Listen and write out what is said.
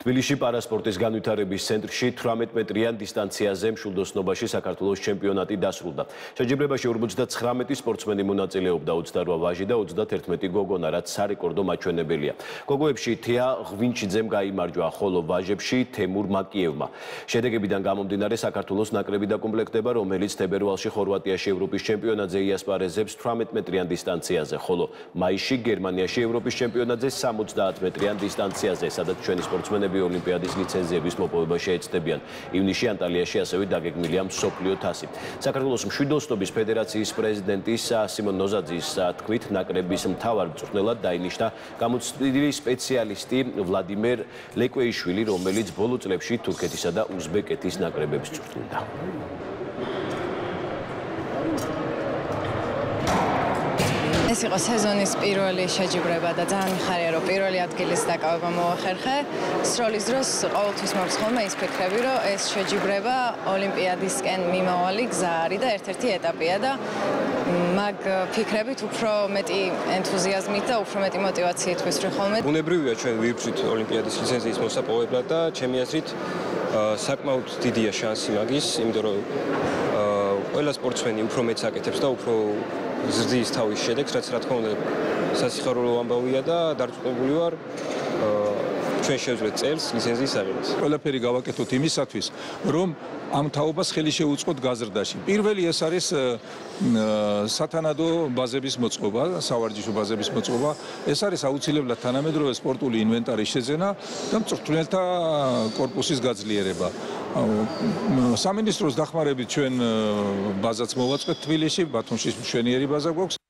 თბილისში პარასპორტის განვითარების ცენტრში 18 მეტრიან დისტანციაზე მშვილდოსნობაში საქართველოს ჩემპიონატი დასრულდა. შეჯიბრებაში 59 სპორტსმენი მონაწილეობდა, 28 ვაჟი და 31 გოგონა, რაც სარეკორდო მაჩვენებელია. გოგოებში თეა ღვინჩიძემ გაიმარჯვა, ხოლო ვაჟებში თემურ მაკიევმა. შედეგებიდან გამომდინარე საქართველოს ნაკრები დაკომპლექტდება, რომელიც თებერვალში ხორვატიაში ევროპის ჩემპიონატზე იასპარეზებს 18 მეტრიან დისტანციაზე, ხოლო მაისში გერმანიაში ევროპის ჩემპიონატზე 70 მეტრიან დისტანციაზე, სადაც ჩვენი სპორტსმენები ოლიმპიადის ლიცენზიების მოპოვება შეეცდებიან. ივნისში ანტალიაში ასევე დაგეგმილია მსოფლიო თასი. საქართველოს მშვიდოსნობის ფედერაციის პრეზიდენტის სიმონ ნოზაძის თქმით, ნაკრების მთავარ მწვრთნელად დაინიშნა გამოცდილი სპეციალისტი ვლადიმერ ლეკვეიშვილი, რომელიც ბოლო წლებში თურქეთისა და უზბეკეთის ნაკრებებს წვრთნიდა. ეს იყო სეზონის პირველი შეჯიბრება და ძალიან მიხარია, რომ პირველი ადგილის დაკავება მოახერხე. სროლის დროს ყოველთვის მაქვს ხოლმე ის ფიქრები, რომ ეს შეჯიბრება ოლიმპიადისკენ მიმავალი გზა არის და ერთ-ერთი ეტაპია და მაგ ფიქრებით უფრო მეტი ენთუზიაზმით და უფრო მეტი მოტივაციით ვისვრი ხოლმე. ბუნებრივია ჩვენ ვიბრჩით ოლიმპიადის ლიცენზიის მოსაპოვებლად და ჩემი აზრით საკმაოდ დიდია შანსი მაგის, იმიტომ რომ ყველა სპორტსმენი უფრო მეტს აკეთებს და უფრო ზრდის თავის შედეგს, რაც რა თქმა უნდა სასიხარულო ამბავია და დარწმუნებული ვარ ჩვენ შევძლეთ წელს ლიცენზიის აღებას. ყველაფერი გავაკეთოთ იმისათვის, რომ ამ თაობას ხელი შეუწყოთ გაზრდაში. პირველი ეს არის სათანადო ბაზების მოწყობა, სავარჯიშო ბაზების მოწყობა. ეს არის აუცილებლად თანამედროვე სპორტული ინვენტარის შეძენა და მწვრთნელთა კორპუსის გაძლიერება. სამინისტროს დახმარებით ჩვენ ბაზაც მოვაწყეთ თბილისში, ბათუმში მშვენიერი ბაზა გვაქვს.